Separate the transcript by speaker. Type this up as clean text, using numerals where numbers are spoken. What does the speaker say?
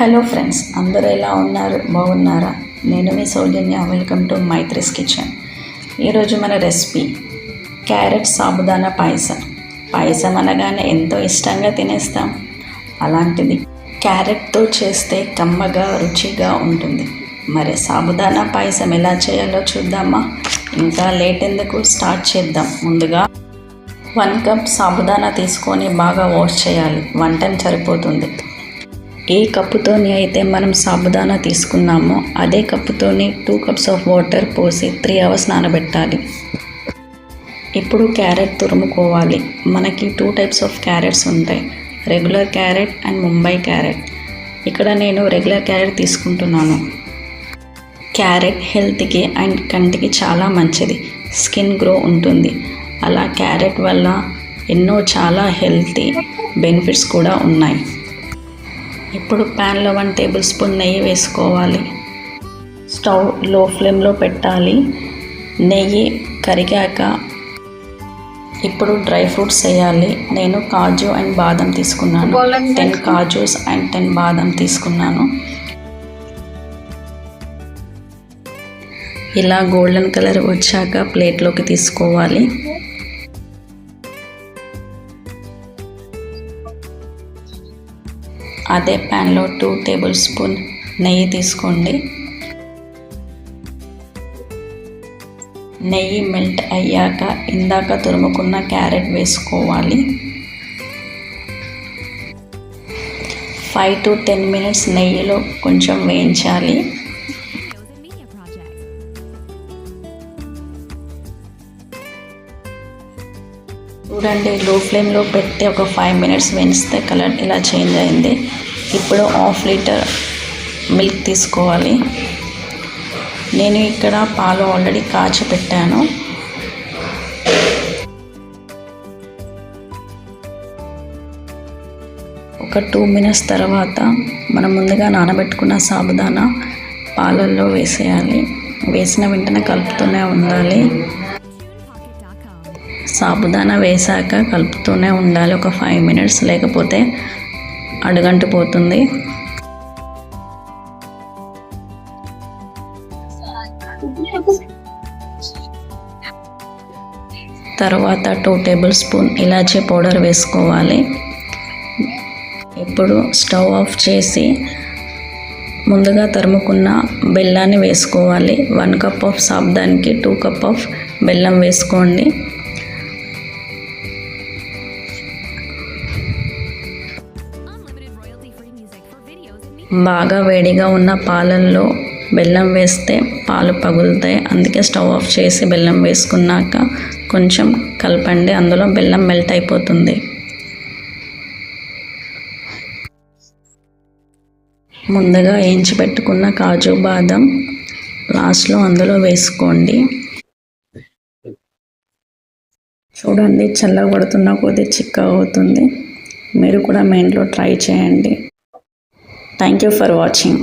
Speaker 1: Hello friends, అందరూ ఎలా ఉన్నారు? బాగున్నారా? నేను మీ Soujanya. Welcome to Maithri's kitchen. ఈరోజు మన రెసిపీ క్యారెట్ సాబుదానా పాయసం. పాయసం అనగానే ఎంతో ఇష్టంగా తినేస్తాం. అలాంటిది క్యారెట్తో చేస్తే కమ్మగా రుచిగా ఉంటుంది. మరి సాబుదానా పాయసం ఎలా చేయాలో చూద్దామా? ఇంకా లేట్ ఎందుకు, స్టార్ట్ చేద్దాం. ముందుగా 1 కప్ సాబుదానా తీసుకొని బాగా వాష్ చేయాలి. 1 టైం సరిపోతుంది. ఏ కప్పుతోని అయితే మనం సాబుదానా తీసుకున్నామో అదే కప్పుతోని 2 కప్స్ ఆఫ్ వాటర్ పోసి 3 అవర్స్ నానబెట్టాలి. ఇప్పుడు క్యారెట్ తురుముకోవాలి. మనకి 2 టైప్స్ ఆఫ్ క్యారెట్స్ ఉంటాయి, regular carrot and Mumbai carrot. ఇక్కడ నేను రెగ్యులర్ క్యారెట్ తీసుకుంటున్నాను. క్యారెట్ హెల్త్కి అండ్ కంటికి చాలా మంచిది, స్కిన్ గ్రో ఉంటుంది. అలా క్యారెట్ వల్ల ఎన్నో చాలా హెల్తీ బెనిఫిట్స్ కూడా ఉన్నాయి. ఇప్పుడు ప్యాన్లో 1 టేబుల్ స్పూన్ నెయ్యి వేసుకోవాలి. స్టవ్ లో ఫ్లేమ్లో పెట్టాలి. నెయ్యి కరిగాక ఇప్పుడు డ్రై ఫ్రూట్స్ వేయాలి. నేను కాజు అండ్ బాదం తీసుకున్నాను. 10 కాజూస్ అండ్ 10 బాదం తీసుకున్నాను. ఇలా గోల్డెన్ కలర్ వచ్చాక ప్లేట్లోకి తీసుకోవాలి. అదే ప్యాన్లో 2 టేబుల్ స్పూన్ నెయ్యి తీసుకోండి. నెయ్యి మెల్ట్ అయ్యాక ఇందాక తురుముకున్న క్యారెట్ వేసుకోవాలి. 5 to 10 మినిట్స్ నెయ్యిలో కొంచెం వేయించాలి. చూడండి, లో ఫ్లేమ్లో పెట్టి ఒక 5 మినిట్స్ వేయిస్తే కలర్ ఇలా చేంజ్ అయింది. ఇప్పుడు 1/2 లీటర్ మిల్క్ తీసుకోవాలి. నేను ఇక్కడ పాలు ఆల్రెడీ కాచి పెట్టాను. ఒక 2 మినిట్స్ తర్వాత మనం ముందుగా నానబెట్టుకున్న సాబుదానా పాలల్లో వేసేయాలి. వేసిన వెంటనే కలుపుతూనే ఉండాలి. సాబుదానా వేసాక కలుపుతూనే ఉండాలి ఒక 5 మినిట్స్, లేకపోతే అడుగంటిపోతుంది. తర్వాత 2 టేబుల్ స్పూన్ ఇలాచీ పౌడర్ వేసుకోవాలి. ఇప్పుడు స్టవ్ ఆఫ్ చేసి ముందుగా తరుముకున్న బెల్లాన్ని వేసుకోవాలి. 1 కప్ ఆఫ్ సాబుదానికి 2 కప్ ఆఫ్ బెల్లం వేసుకోండి. బాగా వేడిగా ఉన్న పాలల్లో బెల్లం వేస్తే పాలు పగులుతాయి. అందుకే స్టవ్ ఆఫ్ చేసి బెల్లం వేసుకున్నాక కొంచెం కలపండి. అందులో బెల్లం మెల్ట్ అయిపోతుంది. ముందుగా వేయించి పెట్టుకున్న కాజు బాదం లాస్ట్లో అందులో వేసుకోండి. చూడండి, చల్లబడుతున్న కొద్దీ చిక్కగా అవుతుంది. మీరు కూడా మీ ఇంట్లో ట్రై చేయండి. Thank you for watching.